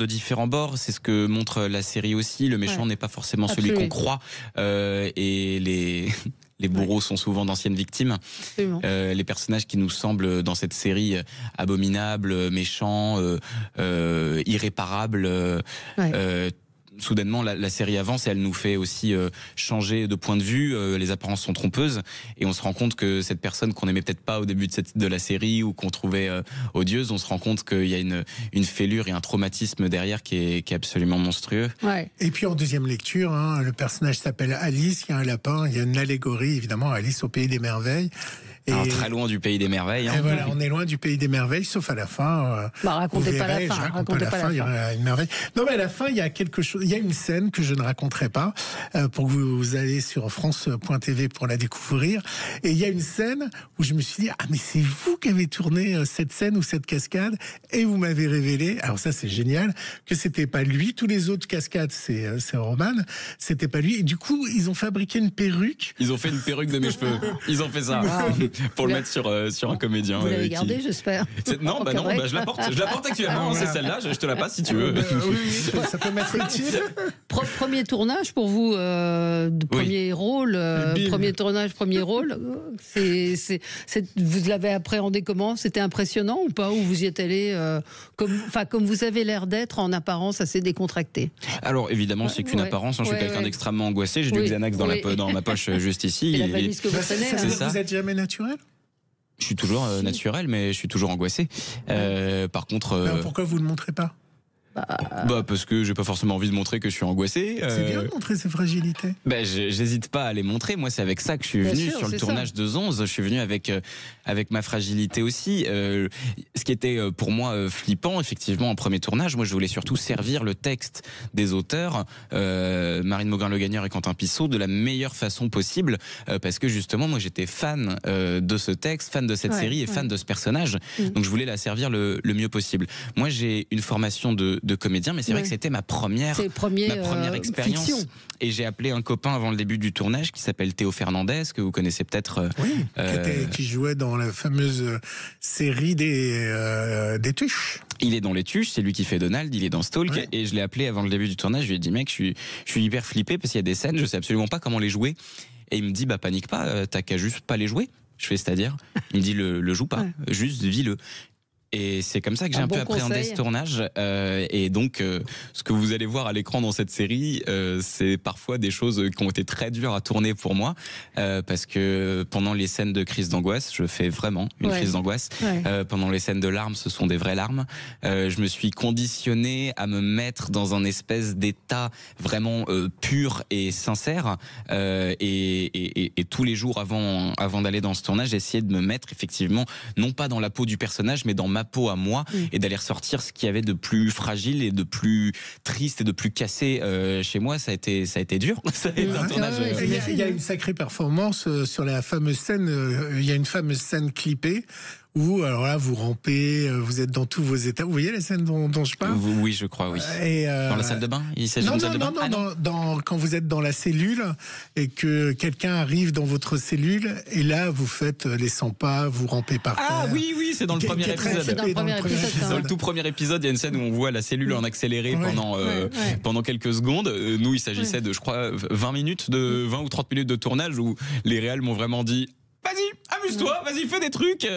Speaker 3: bords. C'est ce que montre la série aussi. Le méchant n'est pas forcément celui qu'on croit, et les bourreaux sont souvent d'anciennes victimes. Les personnages qui nous semblent dans cette série abominables, méchants, irréparables, soudainement la série avance et elle nous fait aussi changer de point de vue. Les apparences sont trompeuses et on se rend compte que cette personne qu'on aimait peut-être pas au début de la série ou qu'on trouvait odieuse, on se rend compte qu'il y a une fêlure et un traumatisme derrière qui est absolument monstrueux.
Speaker 2: Et puis en deuxième lecture, le personnage s'appelle Alice, il y a un lapin, il y a une allégorie évidemment, Alice au pays des merveilles.
Speaker 3: Alors, très loin du pays des merveilles.
Speaker 2: Et voilà, on est loin du pays des merveilles, sauf à la fin.
Speaker 1: Racontez pas la fin.
Speaker 2: Il y aura une merveille. Non, mais à la fin, il y a quelque chose. il y a une scène que je ne raconterai pas pour que vous allez sur France.tv pour la découvrir. Et il y a une scène où je me suis dit mais c'est vous qui avez tourné cette scène ou cette cascade et vous m'avez révélé. Alors ça c'est génial que c'était pas lui. Tous les autres cascades c'est Roman. C'était pas lui. Et du coup ils ont fabriqué une perruque.
Speaker 3: Ils ont fait une perruque de mes cheveux. Ils ont fait ça pour le mettre sur un comédien.
Speaker 1: Vous l'avez gardé, j'espère.
Speaker 3: Non, je la porte actuellement. C'est celle-là. Je te la passe si tu veux.
Speaker 2: Oui, ça peut m'être utile.
Speaker 1: Premier tournage pour vous, premier rôle, premier tournage, premier rôle. Vous l'avez appréhendé comment? C'était impressionnant ou pas? Ou vous y êtes allé comme vous avez l'air d'être en apparence assez décontracté?
Speaker 3: Alors évidemment, c'est qu'une apparence. Je suis quelqu'un d'extrêmement angoissé. J'ai du Xanax dans ma poche juste ici.
Speaker 1: Et la valise que vous prenez,
Speaker 2: c'est ça. Vous êtes jamais naturel?
Speaker 3: Je suis toujours naturel, mais je suis toujours angoissé. Par contre...
Speaker 2: Alors pourquoi vous ne le montrez pas?
Speaker 3: Parce que j'ai pas forcément envie de montrer que je suis angoissé.
Speaker 2: C'est bien de montrer ses fragilités.
Speaker 3: J'hésite pas à les montrer. Moi, c'est avec ça que je suis venu sur le tournage de Zonz. Je suis venu avec ma fragilité aussi. Ce qui était pour moi flippant, effectivement, en premier tournage, moi, je voulais surtout servir le texte des auteurs, Marine Mauguin-Le Gagneur et Quentin Pissot, de la meilleure façon possible, parce que justement, moi, j'étais fan de ce texte, fan de cette série et fan de ce personnage. Donc, je voulais la servir le mieux possible. Moi, j'ai une formation de comédien, mais c'est vrai que c'était ma première expérience. Fiction. Et j'ai appelé un copain avant le début du tournage qui s'appelle Théo Fernandez, que vous connaissez peut-être.
Speaker 2: Qui jouait dans la fameuse série des Tuches.
Speaker 3: Il est dans les Tuches, c'est lui qui fait Donald, il est dans Stalk, et je l'ai appelé avant le début du tournage, je lui ai dit mec, je suis hyper flippé parce qu'il y a des scènes, je sais absolument pas comment les jouer. Et il me dit panique pas, t'as qu'à juste pas les jouer. Je fais c'est-à-dire, il me dit le joue pas, juste vis-le. Et c'est comme ça que j'ai un peu appréhendé ce tournage. Et donc, ce que vous allez voir à l'écran dans cette série, c'est parfois des choses qui ont été très dures à tourner pour moi, parce que pendant les scènes de crise d'angoisse, je fais vraiment une crise d'angoisse. Pendant les scènes de larmes, ce sont des vraies larmes. Je me suis conditionné à me mettre dans un espèce d'état vraiment pur et sincère. Et tous les jours avant d'aller dans ce tournage, j'ai essayé de me mettre effectivement, non pas dans la peau du personnage, mais dans ma peau à moi, et d'aller ressortir ce qu'il y avait de plus fragile et de plus triste et de plus cassé chez moi. Ça a été dur. Ça a été un tournage.
Speaker 2: Il y a une sacrée performance sur la fameuse scène. Il y a une fameuse scène clippée où, alors là, vous rampez, vous êtes dans tous vos états. Vous voyez la scène dont je parle?
Speaker 3: Oui, je crois, oui. Dans la salle de bain? Il s'agit d'une salle de bain?
Speaker 2: Quand vous êtes dans la cellule et que quelqu'un arrive dans votre cellule, et là, vous faites les 100 pas, vous rampez par terre.
Speaker 3: Ah oui, c'est dans le premier épisode.
Speaker 1: C'est dans le premier épisode.
Speaker 3: Dans le tout premier épisode, il y a une scène où on voit la cellule en accéléré pendant quelques secondes. Nous, il s'agissait de, je crois, 20 ou 30 minutes de tournage où les réals m'ont vraiment dit vas-y, amuse-toi, vas-y, fais des trucs.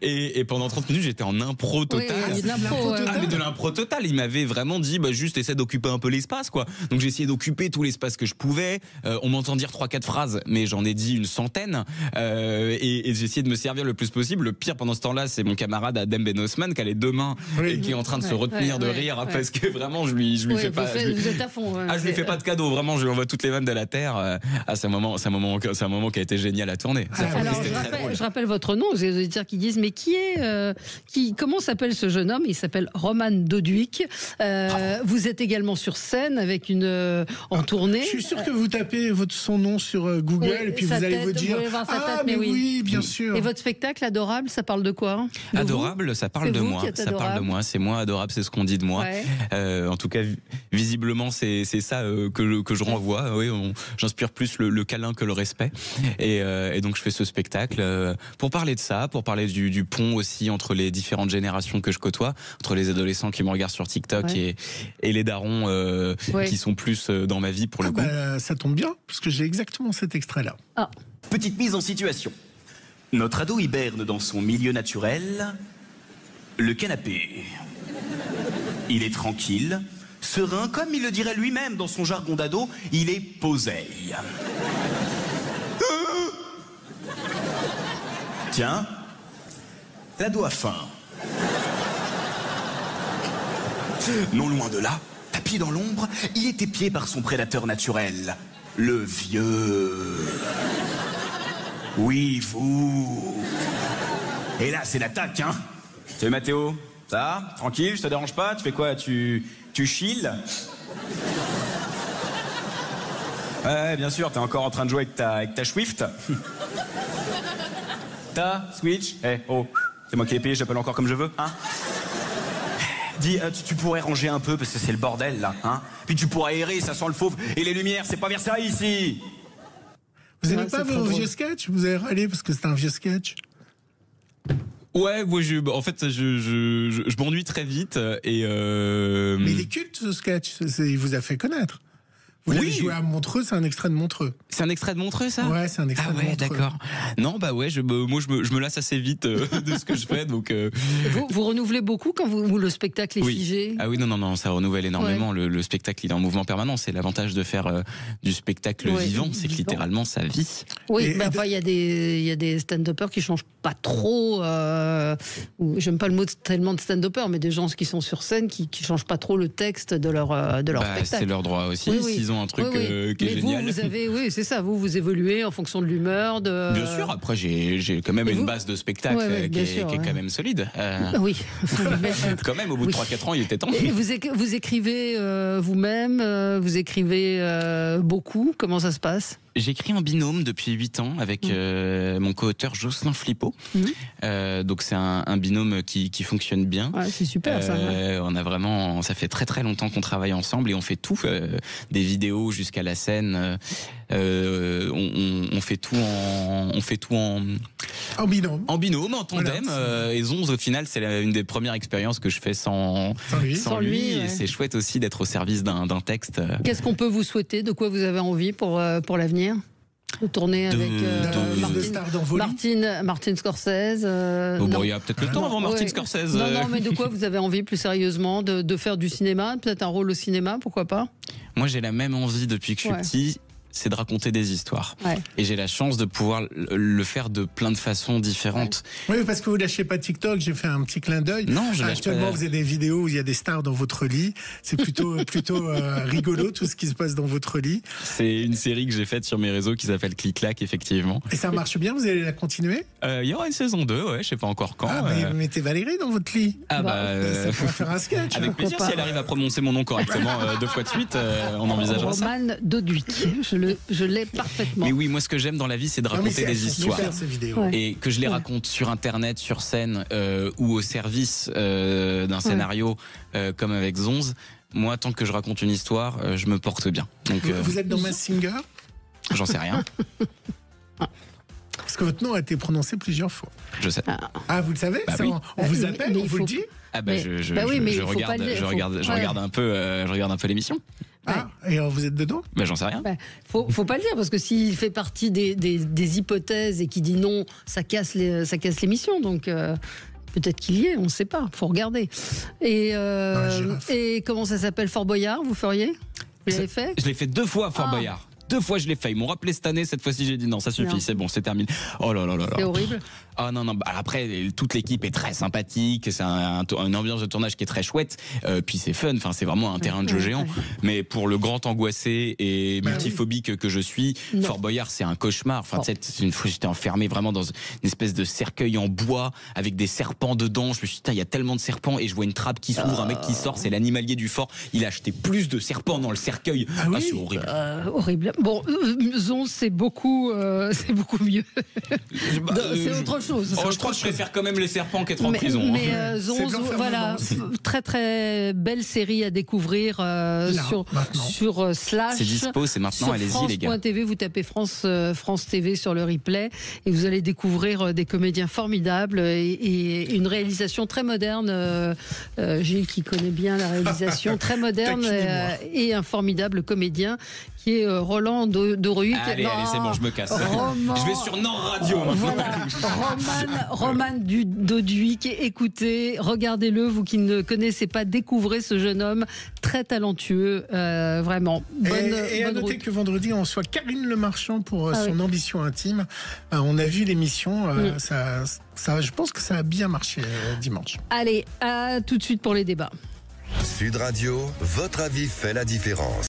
Speaker 3: Et pendant 30 minutes, j'étais en impro total.
Speaker 1: Oui,
Speaker 3: mais de l'impro total. Il m'avait vraiment dit, juste essaie d'occuper un peu l'espace, quoi. Donc j'ai essayé d'occuper tout l'espace que je pouvais. On m'entend dire 3-4 phrases, mais j'en ai dit une centaine. Et j'ai essayé de me servir le plus possible. Le pire pendant ce temps-là, c'est mon camarade Adem Ben Osman qui a les deux mains et qui est en train de se retenir de rire parce que vraiment, je lui fais pas.
Speaker 1: Vous êtes à fond.
Speaker 3: Je lui fais pas de cadeau. Vraiment, je lui envoie toutes les vannes de la terre. C'est un moment qui a été génial à tourner.
Speaker 1: Alors, je rappelle votre nom, les auditeurs qui disent mais comment s'appelle ce jeune homme? Il s'appelle Roman Doduic. Vous êtes également sur scène avec en tournée.
Speaker 2: Je suis sûr que vous tapez son nom sur Google et puis vous allez vous dire oui, bien sûr.
Speaker 1: Et votre spectacle Adorable, ça parle de quoi?
Speaker 3: Adorable, ça parle de moi. Ça parle de moi. C'est moi adorable, c'est ce qu'on dit de moi. En tout cas, visiblement, c'est ça que je renvoie. Oui, j'inspire plus le câlin que le respect. Et donc je fais ce spectacle pour parler de ça, pour parler du pont aussi entre les différentes générations que je côtoie, entre les adolescents qui me regardent sur TikTok et les darons qui sont plus dans ma vie pour le coup.
Speaker 2: Ça tombe bien, parce que j'ai exactement cet extrait-là.
Speaker 20: Petite mise en situation. Notre ado hiberne dans son milieu naturel, le canapé. Il est tranquille, serein, comme il le dirait lui-même dans son jargon d'ado, il est poseille. Tiens, l'ado a faim. Non loin de là, tapis dans l'ombre, il est épié par son prédateur naturel, le vieux. Oui, vous. Et là, c'est l'attaque, hein. Salut Mathéo, ça va? Tranquille, je te dérange pas? Tu fais quoi? Tu chill? Ouais, bien sûr, t'es encore en train de jouer avec ta Swift. Ta Switch. C'est moi qui l'ai payé, j'appelle encore comme je veux, hein. Dis, tu pourrais ranger un peu parce que c'est le bordel là, hein. Puis tu pourrais aérer, ça sent le fauve. Et les lumières, c'est pas Versailles ici.
Speaker 2: Vous n'aimez pas vos vieux sketchs? Vous avez râlé parce que c'était un vieux sketch?
Speaker 3: Ouais, moi en fait je m'ennuie très vite et
Speaker 2: Mais il est culte ce sketch, il vous a fait connaître. Vous l'avez joué à Montreux, c'est un extrait de Montreux.
Speaker 3: C'est un extrait de Montreux, ça?
Speaker 2: Ouais, c'est un extrait de Montreux.
Speaker 3: D'accord. Non, bah ouais, moi je me lasse assez vite de ce que je fais, donc.
Speaker 1: Vous renouvelez beaucoup quand le spectacle est figé?
Speaker 3: Ah oui, non, ça renouvelle énormément. Ouais. Le spectacle, il est en mouvement permanent. C'est l'avantage de faire du spectacle vivant, c'est que littéralement ça vit.
Speaker 1: Oui, mais enfin il y a des stand-uppers qui changent pas trop. J'aime pas le mot tellement de stand-uppers, mais des gens qui sont sur scène qui changent pas trop le texte de leur spectacle.
Speaker 3: C'est leur droit aussi. S'ils ont un truc qui est génial.
Speaker 1: Vous avez, c'est ça, vous évoluez en fonction de l'humeur.
Speaker 3: Bien sûr, après j'ai quand même une base de spectacle qui est quand même solide.
Speaker 1: Oui.
Speaker 3: Quand même, au bout de 3-4 ans, il était temps.
Speaker 1: Et vous écrivez vous-même, vous écrivez beaucoup, comment ça se passe?
Speaker 3: J'écris en binôme depuis 8 ans avec mon co-auteur Jocelyn Flippo. Donc c'est un binôme qui fonctionne bien.
Speaker 1: Ouais, c'est super ça.
Speaker 3: Ça fait très très longtemps qu'on travaille ensemble et on fait tout, des vidéos jusqu'à la scène. On fait tout
Speaker 2: en binôme.
Speaker 3: En binôme, en tandem. Voilà. Et Zonz, au final, c'est une des premières expériences que je fais sans lui. Et c'est chouette aussi d'être au service d'un texte.
Speaker 1: Qu'est-ce qu'on peut vous souhaiter? De quoi vous avez envie pour l'avenir? De tourner avec Martin Scorsese.
Speaker 3: Il y a peut-être le temps avant Martin Scorsese.
Speaker 1: Non, mais de quoi vous avez envie plus sérieusement? De faire du cinéma? Peut-être un rôle au cinéma, pourquoi pas?
Speaker 3: Moi, j'ai la même envie depuis que je suis petit. C'est de raconter des histoires. Ouais. Et j'ai la chance de pouvoir le faire de plein de façons différentes.
Speaker 2: Oui, parce que vous lâchez pas TikTok, j'ai fait un petit clin d'œil.
Speaker 3: Non, je lâche pas.
Speaker 2: Actuellement, vous avez des vidéos où il y a des stars dans votre lit. C'est plutôt rigolo tout ce qui se passe dans votre lit.
Speaker 3: C'est une série que j'ai faite sur mes réseaux qui s'appelle Clic-Clac, effectivement.
Speaker 2: Et ça marche bien, vous allez la continuer?
Speaker 3: Il y aura une saison 2, je sais pas encore quand.
Speaker 2: Vous mettez Valérie dans votre lit.
Speaker 3: Ça
Speaker 2: pourrait faire un sketch.
Speaker 3: Avec plaisir, si elle arrive à prononcer mon nom correctement 2 fois de suite, on envisagera ça.
Speaker 1: Roman Doduic, je l'ai parfaitement.
Speaker 3: Mais oui, moi ce que j'aime dans la vie, c'est de raconter des histoires. Et que je les raconte sur internet, sur scène ou au service d'un scénario comme avec Zonz. Moi, tant que je raconte une histoire, je me porte bien. Donc,
Speaker 2: vous êtes dans Masked Singer?
Speaker 3: J'en sais rien.
Speaker 2: Parce que votre nom a été prononcé plusieurs fois.
Speaker 3: Je sais.
Speaker 2: Ah, vous le savez? Oui. On vous appelle, on vous le dit?
Speaker 3: Je regarde un peu l'émission.
Speaker 2: Et vous êtes dedans?
Speaker 3: J'en sais rien.
Speaker 1: Faut pas le dire, parce que s'il fait partie des hypothèses et qu'il dit non, ça casse l'émission. Donc peut-être qu'il y est, on ne sait pas. Faut regarder. Et comment ça s'appelle, Fort Boyard? Vous feriez? Vous l'avez fait?
Speaker 3: Je l'ai fait 2 fois, Fort Boyard. 2 fois je l'ai fait. Ils m'ont rappelé cette année. Cette fois-ci j'ai dit non, ça suffit, c'est bon, c'est terminé. Oh là là là là.
Speaker 1: C'est horrible.
Speaker 3: Ah non. Après, toute l'équipe est très sympathique. C'est une ambiance de tournage qui est très chouette. Puis c'est fun. Enfin, c'est vraiment un terrain de jeu géant. Mais pour le grand angoissé et multiphobique que je suis, Fort Boyard, c'est un cauchemar. Enfin, une fois j'étais enfermé vraiment dans une espèce de cercueil en bois avec des serpents dedans. Je me suis dit, il y a tellement de serpents et je vois une trappe qui s'ouvre, un mec qui sort. C'est l'animalier du fort. Il a acheté plus de serpents dans le cercueil. C'est horrible.
Speaker 1: Horrible. Bon, Zonz, c'est beaucoup mieux. C'est autre chose.
Speaker 3: Je crois que je préfère quand même les serpents qu'être en prison.
Speaker 1: Mais Zonz, voilà, très très belle série à découvrir sur Slash.
Speaker 3: C'est dispo, c'est maintenant, allez-y les gars.
Speaker 1: France.tv, vous tapez France TV sur le replay et vous allez découvrir des comédiens formidables et une réalisation très moderne. Gilles qui connaît bien la réalisation, très moderne et un formidable comédien qui est Roland Doruc.
Speaker 3: Allez, c'est bon, je me casse. Je vais sur Nord Radio.
Speaker 1: Voilà. Roman Doduc, écoutez, regardez-le, vous qui ne connaissez pas, découvrez ce jeune homme très talentueux, vraiment.
Speaker 2: Et à noter que vendredi, on reçoit Karine Le Marchand pour son ambition intime. On a vu l'émission, je pense que ça a bien marché dimanche.
Speaker 1: Allez, à tout de suite pour les débats.
Speaker 4: Sud Radio, votre avis fait la différence.